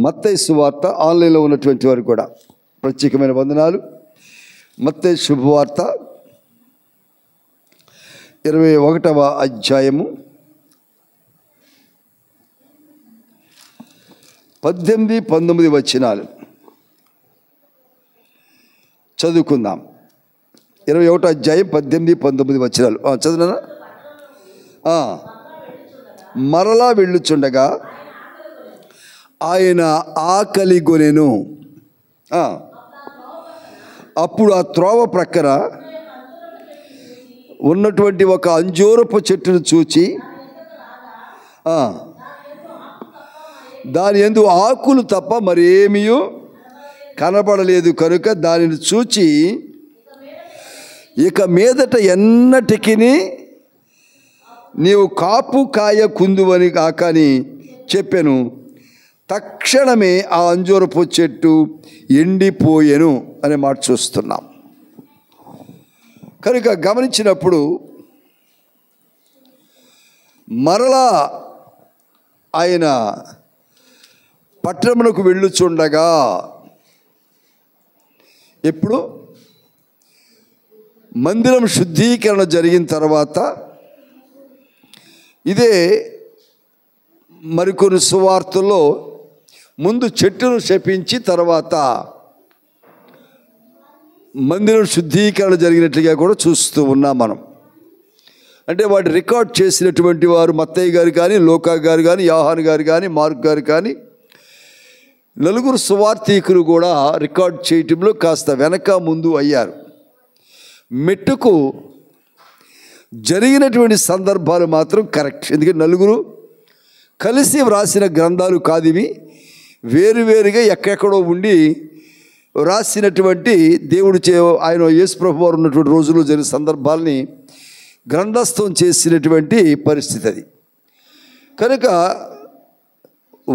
మత్తయి సువార్త, ఆన్లైన్లో ఉన్నటువంటి వారు కూడా ప్రత్యేకమైన వందనాలు. మత్తయి శుభవార్త 21వ అధ్యాయము 18-19 వచనాలు చదువుకుందాం. 21వ అధ్యాయం 18-19 వచనాలు చదువునా? మరలా వెళ్ళుచుండగా ఆయన ఆకలి గొనెను. అప్పుడు ఆ త్రోవ ప్రక్కన ఉన్నటువంటి ఒక అంజూరపు చెట్టును చూచి దాని యందు ఆకులు తప్ప మరేమీ కనబడలేదు కనుక దానిని చూచి ఇక మీదట ఎన్నటికి నీవు కాపు కాయ కుందువని కాకని చెప్పాను. తక్షణమే ఆ అంజూరపు చెట్టు ఎండిపోయెను అనే మాట చూస్తున్నాం. కనుక గమనించినప్పుడు మరలా ఆయన పట్టణమునకు వెళ్ళుచుండగా, ఎప్పుడు మందిరం శుద్ధీకరణ జరిగిన తర్వాత, ఇదే మరికొన్ని సువార్తల్లో ముందు చెట్టును శపించి తర్వాత మందిరం శుద్ధీకరణ జరిగినట్లుగా కూడా చూస్తూ ఉన్నాం మనం. అంటే వాటి రికార్డ్ చేసినటువంటి వారు మత్తయి గారు కానీ, లూకా గారు కానీ, యోహాను గారు కానీ, మార్క్ గారు కానీ, నలుగురు సువార్తీకులు కూడా రికార్డ్ చేయటంలో కాస్త వెనక ముందు అయ్యారు. మెట్టుకు జరిగినటువంటి సందర్భాలు మాత్రం కరెక్ట్. ఎందుకంటే నలుగురు కలిసి వ్రాసిన గ్రంథాలు కాదు ఇవి, వేరువేరుగా ఎక్కడెక్కడో ఉండి వ్రాసినటువంటి దేవుడు ఆయన యేసు ప్రభు వారు ఉన్నటువంటి రోజుల్లో జరిగిన సందర్భాలని గ్రంథస్థం చేసినటువంటి పరిస్థితి అది. కనుక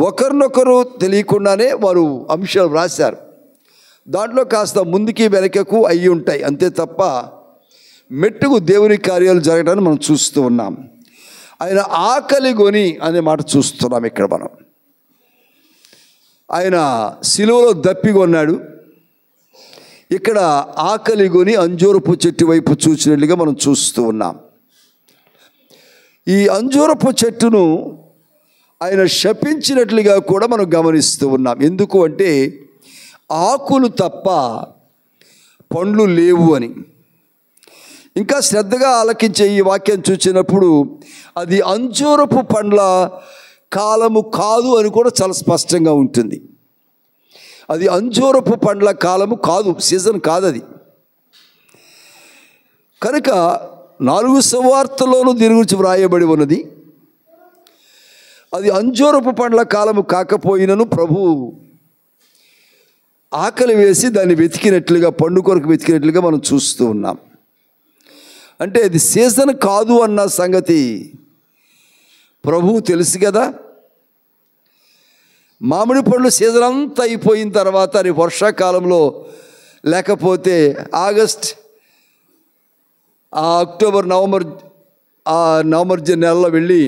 ఒకరినొకరు తెలియకుండానే వారు అంశాలు వ్రాశారు. దాంట్లో కాస్త ముందుకి వెనకకు అయ్యి ఉంటాయి అంతే తప్ప మెట్టుకు దేవుని కార్యాలు జరగడాన్ని మనం చూస్తూ ఉన్నాం. ఆయన ఆకలి గొని అనే మాట చూస్తున్నాం ఇక్కడ మనం. ఆయన సిలువలో దప్పిగొన్నాడు, ఇక్కడ ఆకలి గొని అంజూరపు చెట్టు వైపు చూసినట్లుగా మనం చూస్తూ ఉన్నాం. ఈ అంజూరపు చెట్టును ఆయన శపించినట్లుగా కూడా మనం గమనిస్తూ ఉన్నాం. ఎందుకు అంటే ఆకులు తప్ప పండ్లు లేవు అని. ఇంకా శ్రద్ధగా ఆలకించే ఈ వాక్యం చూసినప్పుడు అది అంజూరపు పండ్ల కాలము కాదు అని కూడా చాలా స్పష్టంగా ఉంటుంది. అది అంజూరపు పండ్ల కాలము కాదు, సీజన్ కాదు అది. కనుక 4 సువార్తల్లోనూ దీని గురించి వ్రాయబడి ఉన్నది. అది అంజూరపు పండ్ల కాలము కాకపోయినను ప్రభు ఆకలి వేసి దాన్ని వెతికినట్లుగా, పండు కొరకు వెతికినట్లుగా మనం చూస్తూ ఉన్నాం. అంటే అది సీజన్ కాదు అన్న సంగతి ప్రభువు తెలుసు కదా. మామిడి పండ్లు సీజన్ అంతా అయిపోయిన తర్వాత అది వర్షాకాలంలో లేకపోతే ఆగస్ట్, అక్టోబర్, నవంబర్ నెలలో వెళ్ళి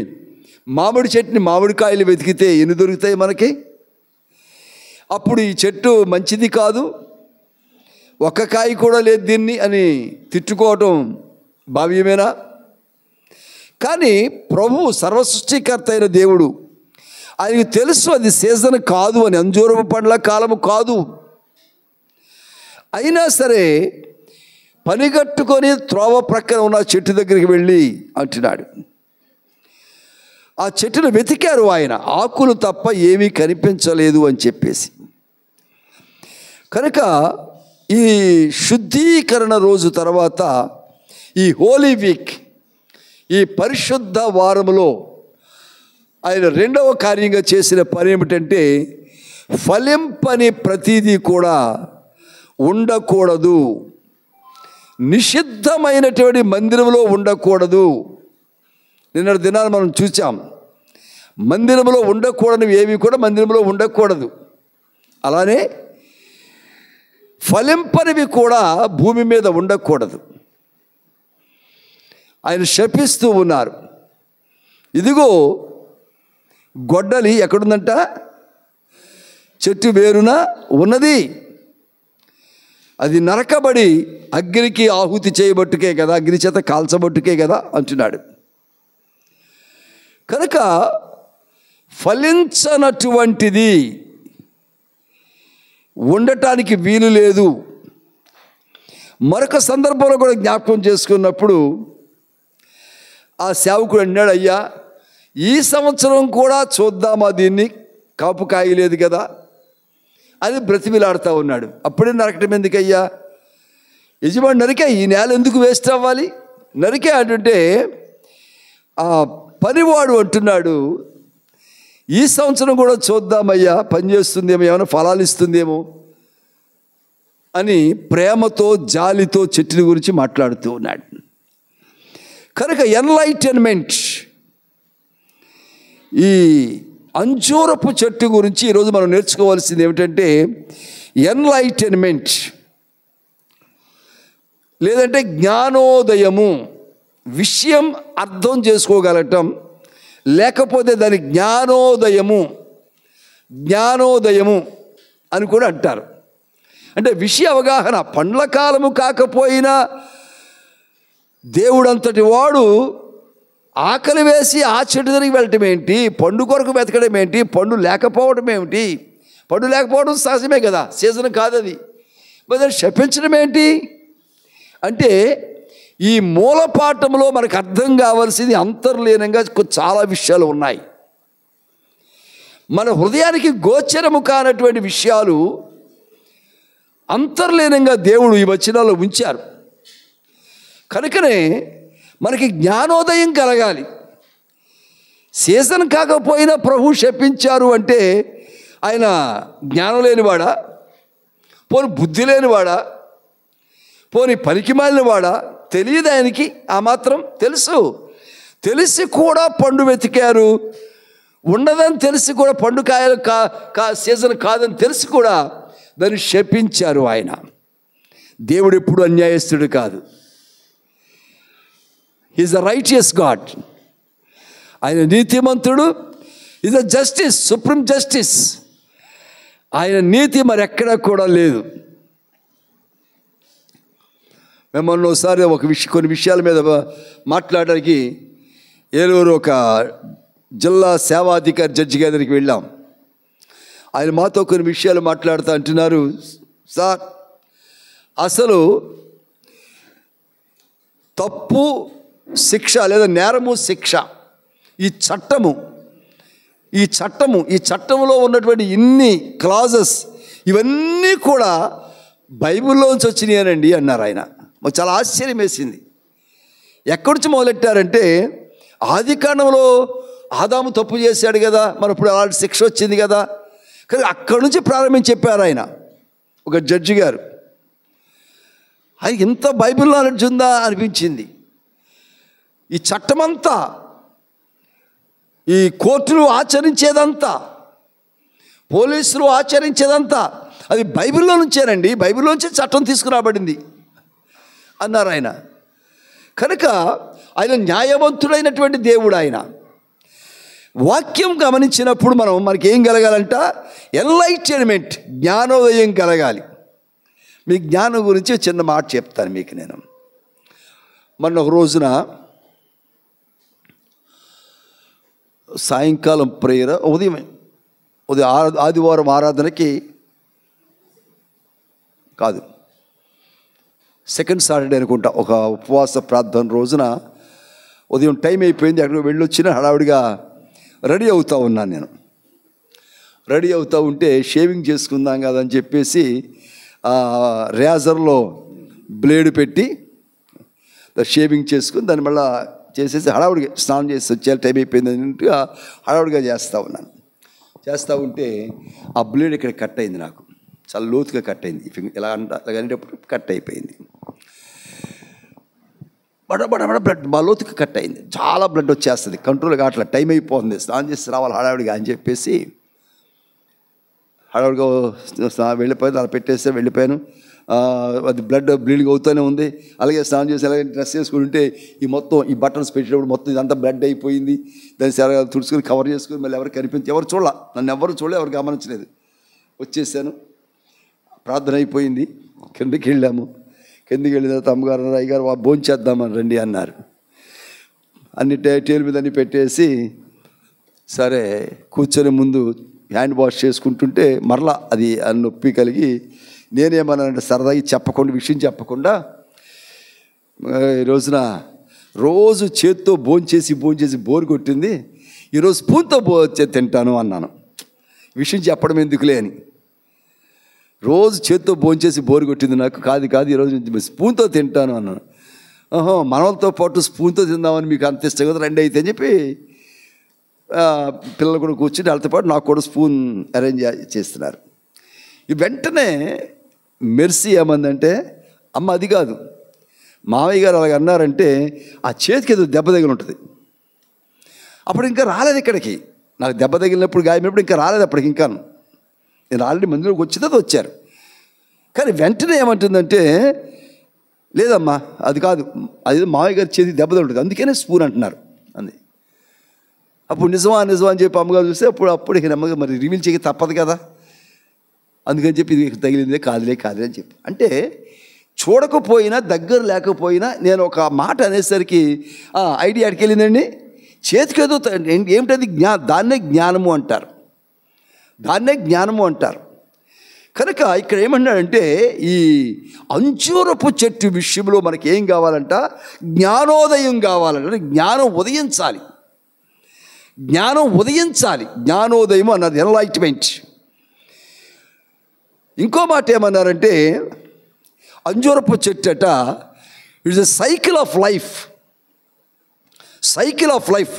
మామిడి చెట్టుని మామిడికాయలు వెతికితే ఎన్ని దొరుకుతాయి మనకి? అప్పుడు ఈ చెట్టు మంచిది కాదు, ఒక్క కాయ కూడా లేదు దీన్ని అని తిట్టుకోవటం భావ్యమేనా? కానీ ప్రభు సర్వసృష్టికర్త అయిన దేవుడు, ఆయనకు తెలుసు అది సీజన్ కాదు అని, అంజూరపు పండ్ల కాలము కాదు. అయినా సరే పనిగట్టుకొని త్రోవ ప్రక్కన ఉన్న చెట్టు దగ్గరికి వెళ్ళి అంటున్నాడు. ఆ చెట్టును వెతికారు ఆయన, ఆకులు తప్ప ఏమీ కనిపించలేదు అని చెప్పేసి. కనుక ఈ శుద్ధీకరణ రోజు తర్వాత ఈ హోలీ వీక్, ఈ పరిశుద్ధ వారములో ఆయన రెండవ కార్యంగా చేసిన పని ఏమిటంటే ఫలింపని ప్రతిదీ కూడా ఉండకూడదు, నిషిద్ధమైనటువంటి మందిరంలో ఉండకూడదు. నిన్న దినాలు మనం చూసాం, మందిరంలో ఉండకూడనివి ఏవి కూడా మందిరంలో ఉండకూడదు. అలానే ఫలింపనివి కూడా భూమి మీద ఉండకూడదు. ఆయన శపిస్తూ ఉన్నారు. ఇదిగో గొడ్డలి ఎక్కడుందంట? చెట్టు వేరున ఉన్నది. అది నరకబడి అగ్నికి ఆహుతి చేయబట్టుకే కదా, అగ్ని చేత కాల్చబట్టుకే కదా అంటున్నాడు. కనుక ఫలించనటువంటిది ఉండటానికి వీలు లేదు. మరొక సందర్భంలో కూడా జ్ఞాపకం చేసుకున్నప్పుడు ఆ సేవకుడు అన్నాడు, అయ్యా ఈ సంవత్సరం కూడా చూద్దామా, దీన్ని కాపు కాయలేదు కదా అని బ్రతిమిలాడుతూ ఉన్నాడు. అప్పుడే నరకటం ఎందుకయ్యా, యజమాని నరికే, ఈ నేల ఎందుకు వేస్ట్ అవ్వాలి, నరికే అంటుంటే ఆ పనివాడు అంటున్నాడు, ఈ సంవత్సరం కూడా చూద్దామయ్యా, పనిచేస్తుందేమో, ఏమైనా ఫలాలు ఇస్తుందేమో అని ప్రేమతో జాలితో చెట్టుని గురించి మాట్లాడుతూ ఉన్నాడు. కనుక ఎన్లైటన్మెంట్, ఈ అంజూరపు చెట్టు గురించి ఈరోజు మనం నేర్చుకోవాల్సింది ఏమిటంటే ఎన్లైటన్మెంట్ లేదంటే జ్ఞానోదయము. విషయం అర్థం చేసుకోగలటం, లేకపోతే దాని జ్ఞానోదయము అని కూడా అంటారు. అంటే విషయ అవగాహన. పండ్ల కాలము కాకపోయినా దేవుడంతటి వాడు ఆకలి వేసి ఆ చెట్టు దగ్గరికి వెళ్ళటం ఏంటి, పండు కొరకు వెతకడం ఏంటి, పండు లేకపోవడం ఏమిటి? పండు లేకపోవడం సహజమే కదా, సీజన్ కాదు అది. మరి శపించడం ఏంటి అంటే ఈ మూలపాఠంలో మనకు అర్థం కావాల్సింది అంతర్లీనంగా చాలా విషయాలు ఉన్నాయి. మన హృదయానికి గోచరము కానటువంటి విషయాలు అంతర్లీనంగా దేవుడు ఈ వచనాల్లో ఉంచారు. కనుకనే మనకి జ్ఞానోదయం కలగాలి. సీజన్ కాకపోయినా ప్రభు శపించారు అంటే ఆయన జ్ఞానం లేనివాడా, పోని బుద్ధి లేనివాడా, పోని పనికి మాలినవాడా? తెలియదు ఆయనకి. ఆ మాత్రం తెలుసు. తెలిసి కూడా పండు వెతికారు, ఉండదని తెలిసి కూడా పండు కాయలు సీజన్ కాదని తెలిసి కూడా దాన్ని శపించారు. ఆయన దేవుడు ఎప్పుడు అన్యాయస్తుడు కాదు. Is a righteous God. ఆయన నీతిమంతుడు. Is a justice, supreme justice. ఆయన నీతి మరెక్కడా కూడా లేదు. మిమ్మల్ని ఒకసారి కొన్ని విషయాల మీద మాట్లాడడానికి ఏలూరు ఒక జిల్లా సేవాధికారి జడ్జి గారి దగ్గరికి వెళ్ళాం. ఆయన మాతో కొన్ని విషయాలు మాట్లాడుతూ అంటున్నారు, సార్ అసలు తప్పు శిక్ష లేదా నేరము శిక్ష, ఈ చట్టంలో ఉన్నటువంటి ఇన్ని క్లాజెస్ ఇవన్నీ కూడా బైబిల్లోంచి వచ్చినాయనండి అన్నారు ఆయన. మాకు చాలా ఆశ్చర్యం వేసింది. ఎక్కడి నుంచి మొదలెట్టారంటే ఆదికాండంలో ఆదాము తప్పు చేశాడు కదా, మరి ఇప్పుడు అలాంటి శిక్ష వచ్చింది కదా, కానీ అక్కడి నుంచి ప్రారంభించి చెప్పారు ఆయన, ఒక జడ్జి గారు. అది ఇంత బైబిల్ నాలెడ్జ్ ఉందా అనిపించింది. ఈ చట్టమంతా, ఈ కోర్టులు ఆచరించేదంతా, పోలీసులు ఆచరించేదంతా అది బైబిల్లో నుంచేనండి, బైబిల్లోంచి చట్టం తీసుకురాబడింది అన్నారు ఆయన. కనుక ఆయన న్యాయవంతుడైనటువంటి దేవుడు. ఆయన వాక్యం గమనించినప్పుడు మనకి ఏం కలగాలంట? ఎన్లైటన్మెంట్, జ్ఞానోదయం కలగాలి. మీ జ్ఞానం గురించి చిన్న మాట చెప్తాను మీకు నేను. మొన్న ఒక రోజున సాయంకాలం ప్రేయర్, ఉదయం ఆదివారం ఆరాధనకి కాదు, సెకండ్ సాటర్డే అనుకుంటా, ఒక ఉపవాస ప్రార్థన రోజున ఉదయం టైం అయిపోయింది. అక్కడికి వెళ్ళొచ్చిన హడావుడిగా రెడీ అవుతూ ఉన్నాను. నేను రెడీ అవుతూ ఉంటే షేవింగ్ చేసుకుందాం కదని చెప్పేసి రేజర్లో బ్లేడ్ పెట్టి షేవింగ్ చేసుకుని దాన్ని మళ్ళీ చేసేసి హడావుడిగా స్నానం చేసి వచ్చే టైం అయిపోయింది అన్నట్టుగా హడావుడిగా చేస్తూ ఉన్నాను. చేస్తూ ఉంటే ఆ బ్లేడ్ ఇక్కడ కట్ అయింది. నాకు చాలా లోతుగా కట్ అయింది. ఇలా అనేటప్పుడు కట్ అయిపోయింది. బడబడ బ్లడ్ మా లోతుగా కట్ అయింది. చాలా బ్లడ్ వచ్చేస్తుంది, కంట్రోల్ కావట్లేదు, టైం అయిపోతుంది, స్నానం చేసి రావాలి హడావుడిగా అని చెప్పేసి హడావుడిగా వెళ్ళిపోయాను. అలా పెట్టేస్తే వెళ్ళిపోయాను. అది బ్లీడింగ్ అవుతూనే ఉంది. అలాగే స్నానం చేసి అలాగే డ్రెస్ చేసుకుంటే ఈ బటన్స్ పెట్టేటప్పుడు మొత్తం ఇదంతా బ్లడ్ అయిపోయింది. దాన్ని సరిగా తుడుచుకొని కవర్ చేసుకుని మళ్ళీ ఎవరు కనిపించి ఎవరు నన్ను ఎవరు చూడలే, ఎవరు గమనించలేదు. వచ్చేసాను. ప్రార్థన అయిపోయింది. కిందకి వెళ్ళాము. కిందకి వెళ్ళిన తర్వాత అమ్మగారు అయ్యగారు భోంచేద్దామని రండి అన్నారు. అన్ని టేబుల్ మీద అన్ని పెట్టేసి సరే కూర్చొని ముందు హ్యాండ్ వాష్ చేసుకుంటుంటే మరలా అది నొప్పి కలిగి నేనేమన్నానంటే సరదాగా చెప్పకుండా విషయం చెప్పకుండా ఈ రోజున రోజు చేత్తో భోంచేసి బోరు కొట్టింది, ఈరోజు స్పూన్తో తింటాను అన్నాను. విషయం చెప్పడం ఎందుకులే అని. రోజు చేత్తో భోంచేసి బోరు కొట్టింది నాకు, కాదు ఈరోజు స్పూన్తో తింటాను అన్నాను. మనవలతో పాటు స్పూన్తో తిందామని మీకు అంత ఇష్టం కదా, రండి అయితే అని చెప్పి పిల్లలు కూడా కూర్చుని వాళ్ళతో పాటు నాకు కూడా స్పూన్ అరేంజ్ చేస్తున్నారు. ఈ వెంటనే మెర్సీ ఏమందంటే, అమ్మ అది కాదు, మావయ్య గారు అలాగ అన్నారంటే ఆ చేతికి ఏదో దెబ్బ తగిలి ఉంటుంది. అప్పుడు ఇంకా రాలేదు ఇక్కడికి, నాకు దెబ్బ తగిలినప్పుడు గాయమైనప్పుడు ఇంకా రాలేదు అప్పటికి. ఇంకా నేను ఆల్రెడీ మందిలోకి వచ్చిందో వచ్చారు. కానీ వెంటనే ఏమంటుందంటే, లేదమ్మా అది కాదు, అది మావయ్య గారి చేతికి దెబ్బ తగులుతుంది అందుకనే స్పూన్ అంటున్నారు అంది. అప్పుడు నిజమా అని చెప్పి అమ్మగారు చూస్తే అప్పుడు నెమ్మదిగా మరి రివీల్ చేయక తప్పదు కదా, అందుకని చెప్పి ఇది తగిలిందే కాదులే అని చెప్పి. అంటే చూడకపోయినా దగ్గర లేకపోయినా నేను ఒక మాట అనేసరికి ఐడియా అడికెళ్ళిందండి. చేతికి ఏదో ఏమిటది దాన్నే జ్ఞానము అంటారు. కనుక ఇక్కడ ఏమన్నాడంటే ఈ అంజూరపు చెట్టు విషయంలో మనకి ఏం కావాలంట, జ్ఞానోదయం కావాలంటే జ్ఞానం ఉదయించాలి. జ్ఞానోదయం అన్నది ఎన్లైట్మెంట్. ఇంకో మాట ఏమన్నారంటే అంజూరపు చెట్టట it's a cycle of life.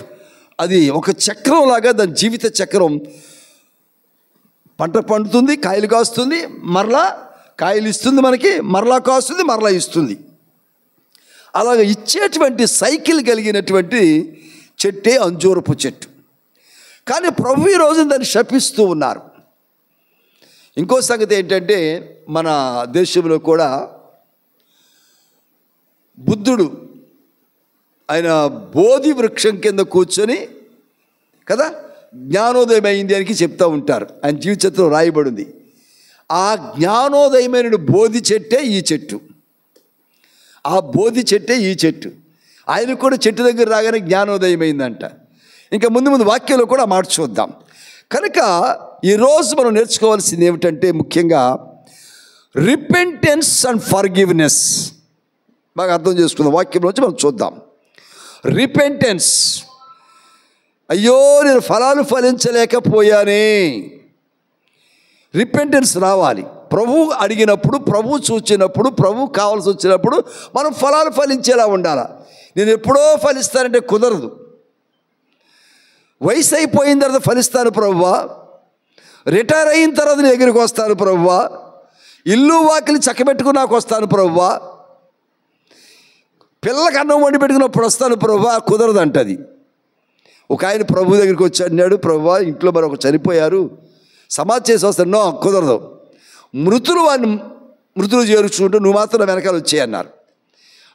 అది ఒక చక్రం లాగా, దాని జీవిత చక్రం. పంట పండుతుంది, కాయలు కాస్తుంది, మరలా కాయలు ఇస్తుంది మనకి, మరలా కాస్తుంది, మరలా ఇస్తుంది. అలాగ ఇచ్చేటువంటి సైకిల్ కలిగినటువంటి చెట్టే అంజూరపు చెట్టు. కానీ ప్రభు ఈ రోజు దాన్ని శపిస్తూ ఉన్నారు. ఇంకో సంగతి ఏంటంటే మన దేశంలో కూడా బుద్ధుడు ఆయన బోధి వృక్షం కింద కూర్చొని కదా జ్ఞానోదయం అయింది అని చెప్తూ ఉంటారు. ఆయన జీవిత చరిత్రలో రాయబడింది. ఆ జ్ఞానోదయమైన బోధి చెట్టే ఈ చెట్టు. ఆయనకు కూడా చెట్టు దగ్గర రాగానే జ్ఞానోదయం అయిందంట. ఇంకా ముందు వాక్యంలో కూడా మాట చూద్దాం. కనుక ఈరోజు మనం నేర్చుకోవాల్సింది ఏమిటంటే ముఖ్యంగా రిపెంటెన్స్ అండ్ ఫర్గివ్నెస్. బాగా అర్థం చేసుకుందాం. వాక్యంలోంచి మనం చూద్దాం. రిపెంటెన్స్, అయ్యో నేను ఫలాలు ఫలించలేకపోయానే. రిపెంటెన్స్ రావాలి. ప్రభు అడిగినప్పుడు, ప్రభు చూచినప్పుడు, ప్రభు కావాల్సి వచ్చినప్పుడు మనం ఫలాలు ఫలించేలా ఉండాలి. నేను ఎప్పుడో ఫలిస్తానంటే కుదరదు. వయసు అయిపోయిన తర్వాత ఫలిస్తాను ప్రభువా, రిటైర్ అయిన తర్వాత నేను దగ్గరికి వస్తాను ప్రభువా, ఇల్లు వాకిలి చక్కబెట్టుకుని నాకు వస్తాను ప్రభువా, పిల్లలకు అన్నం వండి పెట్టుకున్నప్పుడు వస్తాను ప్రభువా, కుదరదు అంటది. ఒక ఆయన ప్రభు దగ్గరికి వచ్చి అన్నాడు, ప్రభువా ఇంట్లో మరొక చనిపోయారు, సమాధి చేసి వస్తాను. నో, కుదరదు. మృతులు చేరుచుంటూ నువ్వు మాత్రం వెనకాల వచ్చేయన్నారు.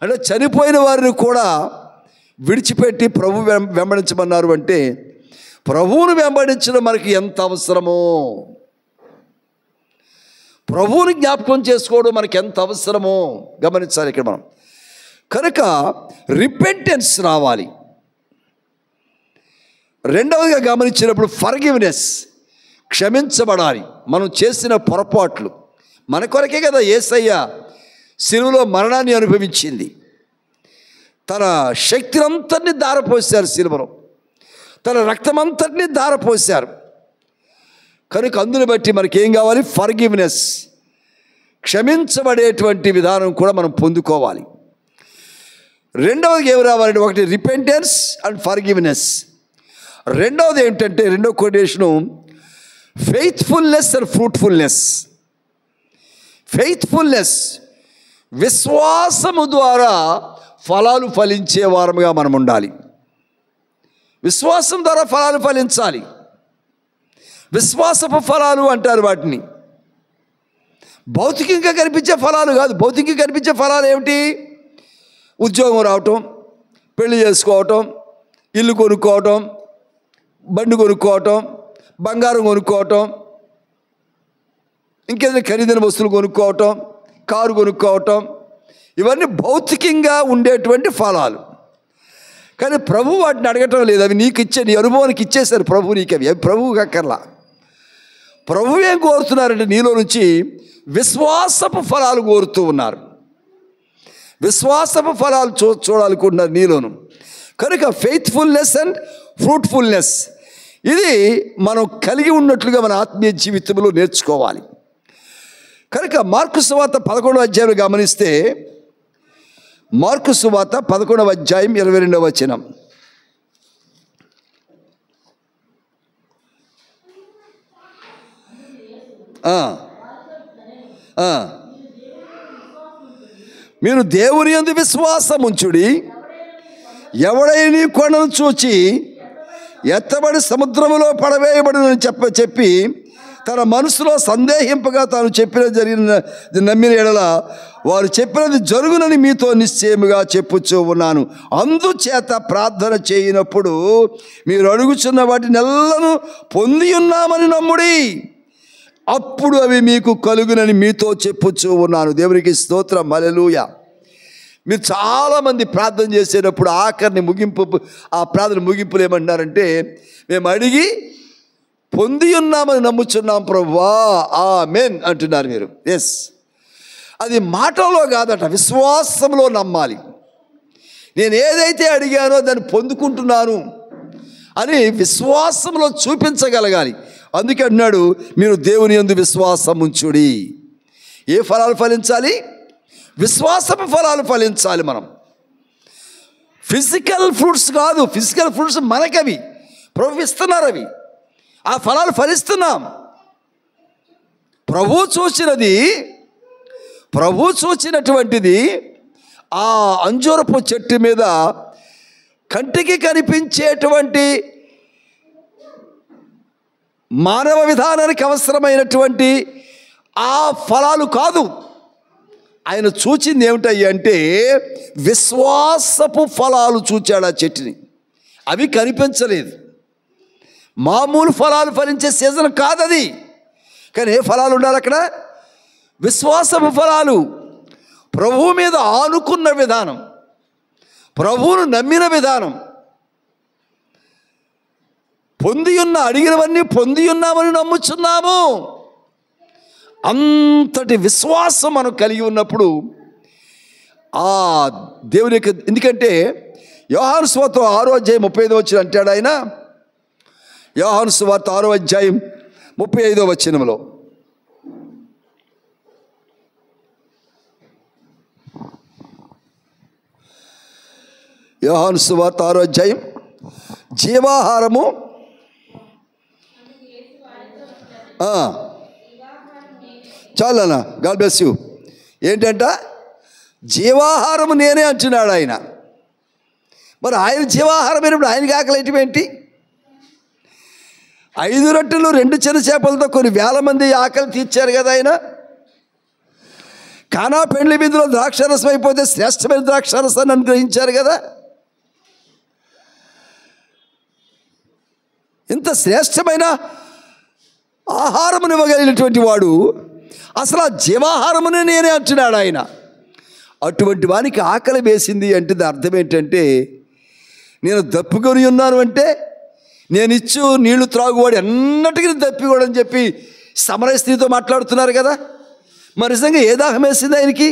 అంటే చనిపోయిన వారిని కూడా విడిచిపెట్టి ప్రభు వెంబడించమన్నారు. అంటే ప్రభువును వెంబడించడం మనకి ఎంత అవసరమో, ప్రభువుని జ్ఞాపకం చేసుకోవడం మనకి ఎంత అవసరమో గమనించాలి ఇక్కడ మనం. కనుక రిపెంటెన్స్ రావాలి. రెండవదిగా గమనించినప్పుడు ఫర్గివ్నెస్, క్షమించబడాలి. మనం చేసిన పొరపాట్లు మన కొరకే కదా యేసయ్య శిలువలో మరణాన్ని అనుభవించింది. తన శక్తినంతటిని ధారపోశారు శిలువలో, తన రక్తమంతటిని ధారపోశారు. కనుక అందుని బట్టి మనకేం కావాలి? ఫర్గివ్నెస్, క్షమించబడేటువంటి విధానం కూడా మనం పొందుకోవాలి. రెండవది ఏమి రావాలంటే ఒకటి రిపెంటెన్స్ అండ్ ఫర్గివ్నెస్. రెండవది ఏమిటంటే రెండో quotation faithfulness and fruitfulness. Faithfulness, విశ్వాసము ద్వారా ఫలాలు ఫలించే వారముగా మనం ఉండాలి. విశ్వాసం ద్వారా ఫలాలు ఫలించాలి. విశ్వాసపు ఫలాలు అంటారు వాటిని. భౌతికంగా కనిపించే ఫలాలు కాదు. భౌతికంగా కనిపించే ఫలాలు ఏమిటి? ఉద్యోగం రావటం, పెళ్లి చేసుకోవటం, ఇల్లు కొనుక్కోవటం, బండి కొనుక్కోవటం, బంగారం కొనుక్కోవటం, ఇంకేదైనా ఖరీదైన వస్తువులు కొనుక్కోవటం, కారు కొనుక్కోవటం, ఇవన్నీ భౌతికంగా ఉండేటువంటి ఫలాలు. కానీ ప్రభు వాటిని అడగటం లేదు. అవి నీకు ఇచ్చే, నీ అనుభవానికి ఇచ్చేశారు ప్రభు నీకు. అవి ప్రభువుకి అక్కర్లా. ప్రభు ఏం కోరుతున్నారంటే నీలో నుంచి విశ్వాసపు ఫలాలు కోరుతూ ఉన్నారు. విశ్వాసపు ఫలాలు చూడాలనుకుంటున్నారు నీలోను. కనుక ఫెయిత్ఫుల్నెస్ అండ్ ఫ్రూట్ఫుల్నెస్ ఇది మనం కలిగి ఉన్నట్లుగా మన ఆత్మీయ జీవితంలో నేర్చుకోవాలి. కనుక మార్కు సువార్త 11వ అధ్యాయం గమనిస్తే, మార్కు సువార్త 11వ అధ్యాయం 22వ వచనం. మీరు దేవుని యందు విశ్వాసం ఉంచుడి, ఎవడైనా కొండను చూచి ఎత్తబడి సముద్రములో పడవేయబడినని చెప్పి తన మనసులో సందేహింపగా తాను జరిగిన నమ్మిన ఎడల వారు చెప్పినది జరుగునని మీతో నిశ్చయముగా చెప్పుచూ ఉన్నాను. అందుచేత ప్రార్థన చేయనప్పుడు మీరు అడుగుచున్న వాటినెల్లను పొంది ఉన్నామని నమ్ముడి, అప్పుడు అవి మీకు కలుగునని మీతో చెప్పుచూ ఉన్నాను. దేవునికి స్తోత్రం, హల్లెలూయా. మీరు చాలామంది ప్రార్థన చేసేటప్పుడు ఆఖరిని ఆ ప్రార్థన ముగింపులు ఏమంటున్నారంటే, మేము అడిగి పొంది ఉన్నామని నమ్ముచున్నాం ప్రభువా, ఆమేన్ అంటున్నారు మీరు. ఎస్, అది మాటలో కాదట, విశ్వాసంలో నమ్మాలి. నేను ఏదైతే అడిగానో దాన్ని పొందుకుంటున్నాను అని విశ్వాసంలో చూపించగలగాలి. అందుకే అన్నాడు, మీరు దేవుని యందు విశ్వాసం ఉంచుడి. ఏ ఫలాలు ఫలించాలి? విశ్వాసపు ఫలాలు ఫలించాలి. మనం ఫిజికల్ ఫ్రూట్స్ కాదు, ఫిజికల్ ఫ్రూట్స్ మనకవి ప్రభు ఇస్తున్నారు. అవి ఆ ఫలాలు ఫలిస్తున్నాం. ప్రభు చూచినటువంటిది ఆ అంజూరపు చెట్టు మీద కంటికి కనిపించేటువంటి మానవ విధానానికి అవసరమైనటువంటి ఆ ఫలాలు కాదు. ఆయన చూచింది ఏమిటయ్యి అంటే విశ్వాసపు ఫలాలు చూచాడు ఆ చెట్టుని. అవి కనిపించలేదు. మామూలు ఫలాలు ఫలించే సీజన్ కాదది. కానీ ఏ ఫలాలు ఉండాలి అక్కడ? విశ్వాసపు ఫలాలు. ప్రభువు మీద ఆనుకున్న విధానం, ప్రభువును నమ్మిన విధానం, అడిగినవన్నీ పొంది ఉన్నామని నమ్ముచున్నాము. అంతటి విశ్వాసం మనం కలిగి ఉన్నప్పుడు ఆ దేవుని యొక్క, ఎందుకంటే యోహాను సువార్త 6వ అధ్యాయం 35వ వచనం అంటాడు ఆయన. యోహాను సువార్త 6వ అధ్యాయం 35వ వచనంలో, యోహాను సువార్త 6వ అధ్యాయం, జీవాహారము చాలన్నా, గాడ్ బ్లెస్ యూ. ఏంటంట? జీవాహారము నేనే అంటున్నాడు ఆయన. మరి ఆయన జీవాహారం అయినప్పుడు ఆయనకి ఆకలి ఏంటి? 5 రొట్టెలు 2 చిన్న చేపలతో కొన్ని వేల మంది ఆకలి తీర్చారు కదా ఆయన. కానా పెండ్లి విందులో ద్రాక్షారసం అయిపోతే శ్రేష్టమైన ద్రాక్షారసాన్ని అనుగ్రహించారు కదా. ఇంత శ్రేష్టమైన ఆహారమును ఇవ్వగలిగినటువంటి వాడు అసలు ఆ జీవాహారమునే నేనే అంటున్నాడు ఆయన. అటువంటి వానికి ఆకలి వేసింది అంటే అర్థం ఏంటంటే, నేను దప్పికొని ఉన్నాను అంటే నేను ఇచ్చు నీళ్లు త్రాగువాడు ఎన్నటికీ దప్పికోడని చెప్పి సమరయ స్త్రీతో మాట్లాడుతున్నారు కదా. మరి నిజంగా ఏ దాహం వేసింది ఆయనకి?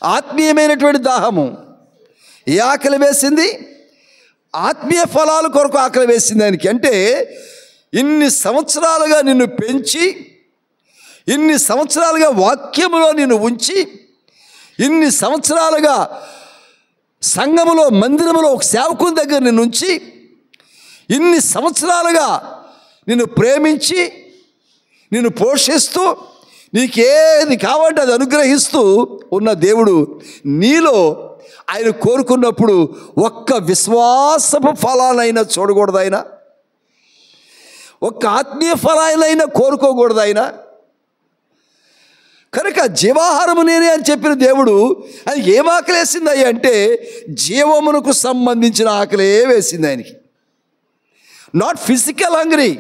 ఆత్మీయమైనటువంటి దాహము. ఏ ఆకలి వేసింది? ఆత్మీయ ఫలాల కొరకు ఆకలి వేసింది ఆయనకి. అంటే ఇన్ని సంవత్సరాలుగా నిన్ను పెంచి, ఇన్ని సంవత్సరాలుగా వాక్యములో నిన్ను ఉంచి, ఇన్ని సంవత్సరాలుగా సంఘములో, మందిరములో ఒక సేవకుని దగ్గర నిన్ను ఉంచి, ఇన్ని సంవత్సరాలుగా నిన్ను ప్రేమించి, నిన్ను పోషిస్తూ, నీకేది కావాలంటే అది అనుగ్రహిస్తూ ఉన్న దేవుడు నీలో ఆయన కోరుకున్నప్పుడు ఒక్క విశ్వాసపు ఫలాలైనా చూడకూడదు ఆయన? ఒక్క ఆత్మీయ ఫలాలైనా కోరుకోకూడదు ఆయన? కనుక జీవాహారము నేనే అని చెప్పిన దేవుడు ఆయనకి ఏం ఆకలి వేసింది అయ్యి అంటే జీవమునకు సంబంధించిన ఆకలే వేసింది ఆయనకి. Not physical hungry,